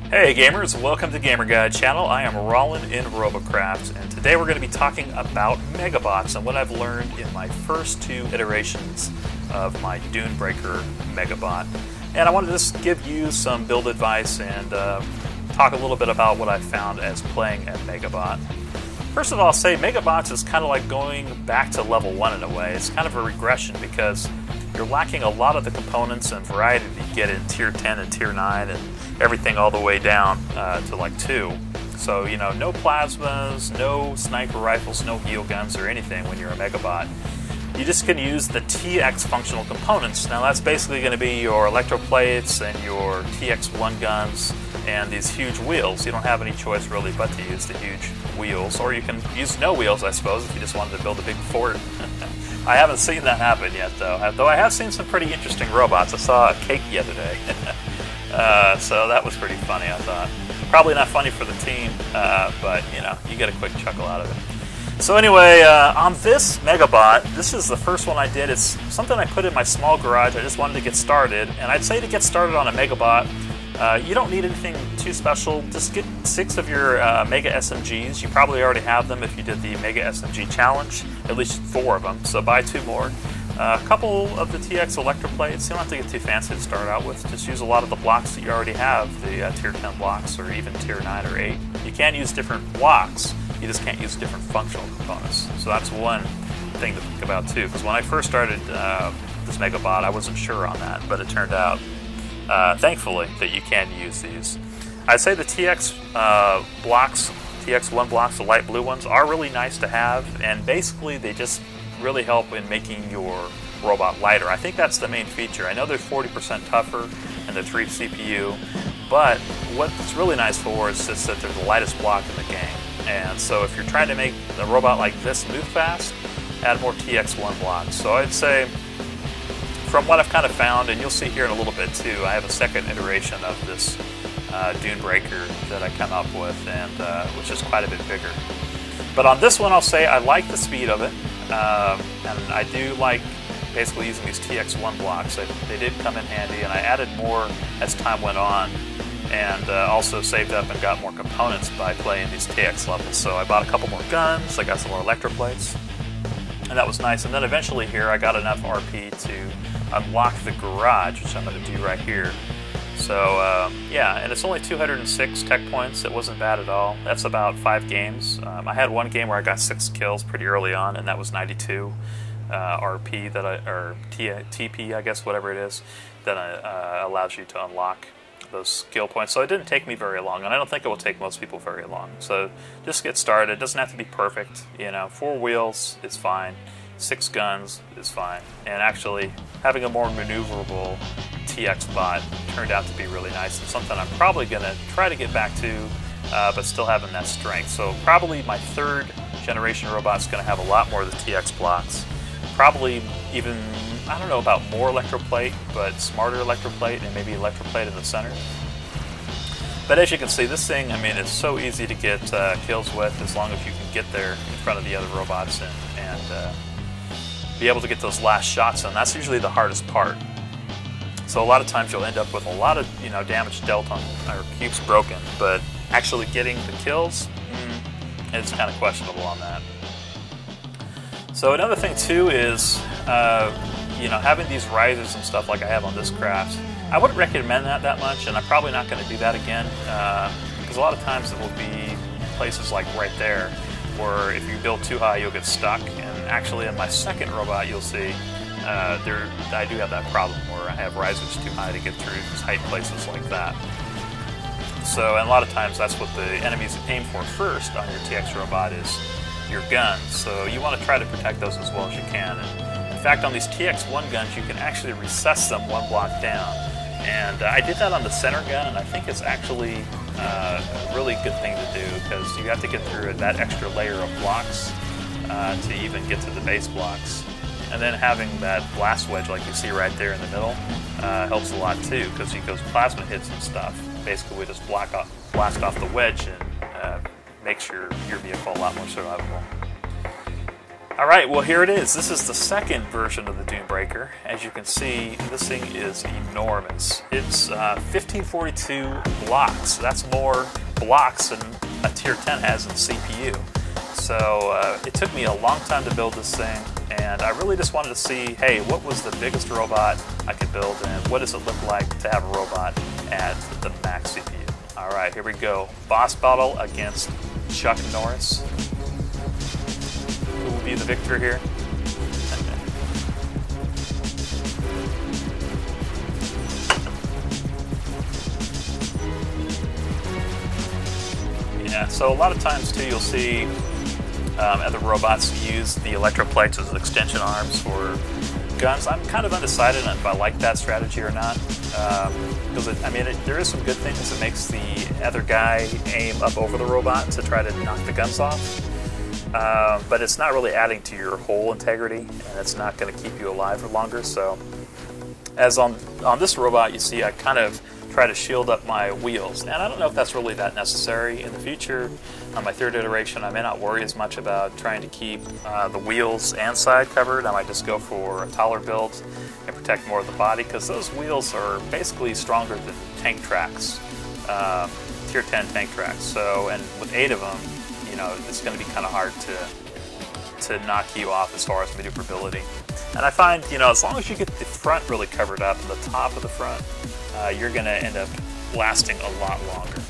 Hey gamers, welcome to GamerGuide channel. I am Rollin in Robocraft, and today we're going to be talking about Megabots and what I've learned in my first two iterations of my Dune Breaker Megabot. And I wanted to just give you some build advice and talk a little bit about what I found as playing a Megabot. First of all, I'll say Megabots is kind of like going back to level 1 in a way. It's kind of a regression because you're lacking a lot of the components and variety that you get in Tier 10 and Tier 9 and everything all the way down to like 2. So, you know, no plasmas, no sniper rifles, no heal guns or anything when you're a Megabot. You just can use the TX functional components. Now that's basically going to be your electroplates and your TX1 guns and these huge wheels. You don't have any choice really but to use the huge wheels, or you can use no wheels, I suppose, if you just wanted to build a big fort. I haven't seen that happen yet, though I have seen some pretty interesting robots. I saw a cake the other day. So that was pretty funny, I thought. Probably not funny for the team, but you know, you get a quick chuckle out of it. So anyway, on this Megabot, this is the first one I did. It's something I put in my small garage. I just wanted to get started, and I'd say to get started on a Megabot, you don't need anything too special. Just get 6 of your Mega SMGs. You probably already have them if you did the Mega SMG challenge, at least 4 of them, so buy 2 more. A couple of the TX electroplates. You don't have to get too fancy to start out with. Just use a lot of the blocks that you already have, the Tier 10 blocks or even Tier 9 or 8. You can use different blocks, you just can't use different functional components. So that's one thing to think about too, because when I first started this Megabot, I wasn't sure on that, but it turned out, thankfully, that you can use these. I'd say the TX blocks, TX1 blocks, the light blue ones, are really nice to have, and basically they just really help in making your robot lighter. I think that's the main feature. I know they're 40% tougher and they're 3 CPU, but what it's really nice for is just that they're the lightest block in the game. And so if you're trying to make a robot like this move fast, add more TX1 blocks. So I'd say, from what I've kind of found, and you'll see here in a little bit too, I have a second iteration of this Dune Breaker that I come up with, and which is quite a bit bigger. But on this one, I'll say I like the speed of it. And I do like basically using these TX1 blocks. They did come in handy, and I added more as time went on, and also saved up and got more components by playing these TX levels. So I bought a couple more guns, I got some more electroplates, and that was nice. And then eventually here I got enough RP to unlock the garage, which I'm going to do right here. So yeah, and it's only 206 tech points. It wasn't bad at all. That's about 5 games. I had one game where I got 6 kills pretty early on, and that was 92 RP that or TP, I guess, whatever it is, that allows you to unlock those skill points. So it didn't take me very long, and I don't think it will take most people very long. So just get started. It doesn't have to be perfect. You know, 4 wheels is fine. 6 guns is fine. And actually, having a more maneuverable TX bot turned out to be really nice, and something I'm probably going to try to get back to, but still having that strength. So probably my 3rd generation robot's going to have a lot more of the TX blocks. Probably even, I don't know about more electroplate, but smarter electroplate, and maybe electroplate in the center. But as you can see, this thing, I mean, it's so easy to get kills with, as long as you can get there in front of the other robots and be able to get those last shots in. That's usually the hardest part. So a lot of times you'll end up with a lot of, you know, damage dealt on, or cubes broken, but actually getting the kills, it's kind of questionable on that. So another thing too is, you know, having these risers and stuff like I have on this craft. I wouldn't recommend that much, and I'm probably not going to do that again, because a lot of times it will be places like right there, where if you build too high, you'll get stuck. And actually, in my second robot, you'll see I do have that problem where I have risers too high to get through tight places like that. So, and a lot of times that's what the enemies aim for first on your TX robot is your guns. So you want to try to protect those as well as you can. And in fact, on these TX1 guns, you can actually recess them 1 block down. And I did that on the center gun, and I think it's actually a really good thing to do, because you have to get through that extra layer of blocks to even get to the base blocks. And then having that blast wedge like you see right there in the middle helps a lot too, because those plasma hits and stuff basically just blast off the wedge and makes your vehicle a lot more survivable. Alright, well here it is. This is the second version of the Dune Breaker. As you can see, this thing is enormous. It's 1542 blocks. That's more blocks than a Tier 10 has in CPU. So it took me a long time to build this thing, and I really just wanted to see, hey, what was the biggest robot I could build, and what does it look like to have a robot at the max CPU? Alright, here we go. Boss battle against Chuck Norris. Who will be the victor here? Yeah, so a lot of times too you'll see other robots use the electroplates as extension arms for guns. I'm kind of undecided on if I like that strategy or not. Because there is some good things. It makes the other guy aim up over the robot to try to knock the guns off. But it's not really adding to your whole integrity, and it's not going to keep you alive for longer. So, as on this robot, you see I kind of try to shield up my wheels, and I don't know if that's really that necessary. In the future, on my third iteration, I may not worry as much about trying to keep the wheels and side covered. I might just go for a taller build and protect more of the body, because those wheels are basically stronger than tank tracks, Tier 10 tank tracks. So, and with 8 of them, you know, it's going to be kind of hard to knock you off as far as maneuverability. And I find, you know, as long as you get the front really covered up, and the top of the front, you're going to end up lasting a lot longer.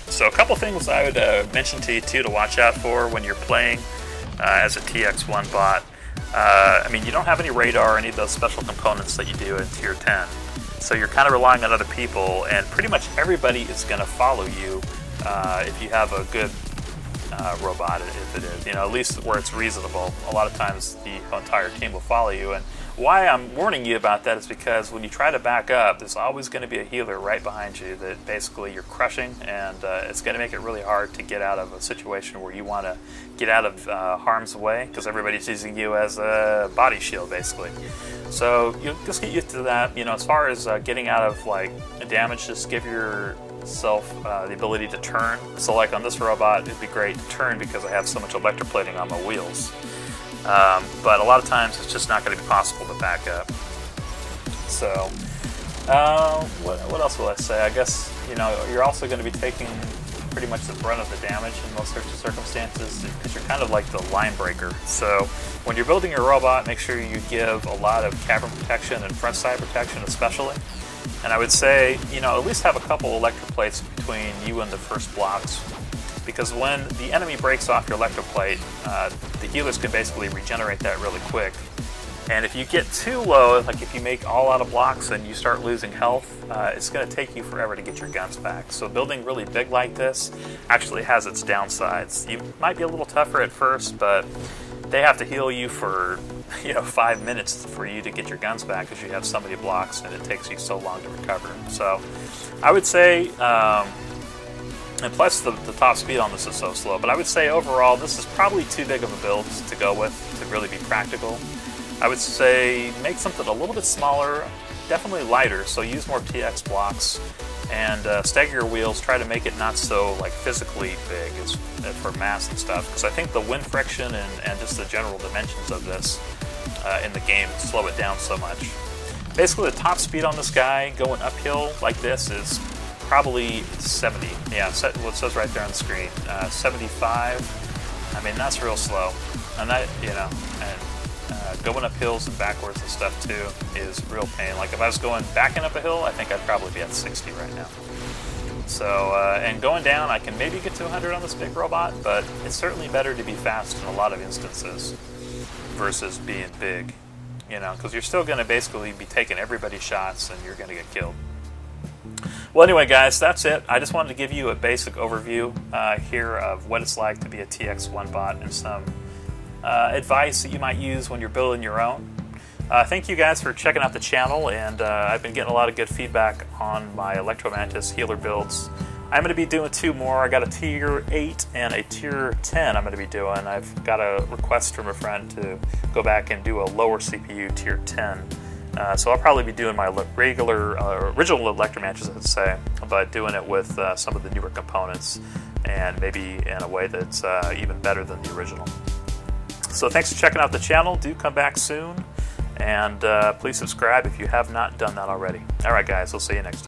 So a couple things I would mention to you too to watch out for when you're playing as a TX1 bot. I mean, you don't have any radar or any of those special components that you do in Tier 10. So you're kind of relying on other people, and pretty much everybody is going to follow you if you have a good robot, if it is, you know, at least where it's reasonable. A lot of times the entire team will follow you, and why I'm warning you about that is because when you try to back up, there's always going to be a healer right behind you that basically you're crushing, and it's going to make it really hard to get out of a situation where you want to get out of harm's way, because everybody's using you as a body shield basically. So you just get used to that. You know, as far as getting out of like damage, just give yourself the ability to turn. So like on this robot, it'd be great to turn because I have so much electroplating on my wheels. But a lot of times it's just not going to be possible to back up. So, what else will I say? I guess, you know, you're also going to be taking pretty much the brunt of the damage in most circumstances because you're kind of like the line breaker. So when you're building your robot, make sure you give a lot of cavern protection and front side protection especially. And I would say, you know, at least have a couple electroplates between you and the first blocks, because when the enemy breaks off your electroplate, the healers can basically regenerate that really quick. And if you get too low, like if you make all out of blocks and you start losing health, it's going to take you forever to get your guns back. So building really big like this actually has its downsides. You might be a little tougher at first, but they have to heal you for 5 minutes for you to get your guns back because you have so many blocks and it takes you so long to recover. So I would say, and plus the top speed on this is so slow, but I would say overall this is probably too big of a build to go with to really be practical. I would say make something a little bit smaller, definitely lighter, so use more TX blocks, and stagger your wheels, try to make it not so like physically big as for mass and stuff, because I think the wind friction and just the general dimensions of this in the game slow it down so much. Basically the top speed on this guy going uphill like this is probably 70. Yeah, what it says right there on the screen. 75. I mean, that's real slow. And that, going up hills and backwards and stuff too is real pain. Like if I was backing up a hill, I think I'd probably be at 60 right now. So, and going down, I can maybe get to 100 on this big robot, but it's certainly better to be fast in a lot of instances versus being big, because you're still going to basically be taking everybody's shots and you're going to get killed. Well, anyway, guys, that's it. I just wanted to give you a basic overview here of what it's like to be a TX1 bot and some advice that you might use when you're building your own. Thank you guys for checking out the channel, and I've been getting a lot of good feedback on my Electromantis healer builds. I'm going to be doing 2 more. I got a Tier 8 and a Tier 10 I'm going to be doing. I've got a request from a friend to go back and do a lower CPU Tier 10. So I'll probably be doing my regular, original Electromantis, I'd say, but doing it with some of the newer components and maybe in a way that's even better than the original. So thanks for checking out the channel. Do come back soon, and please subscribe if you have not done that already. All right, guys, we'll see you next time.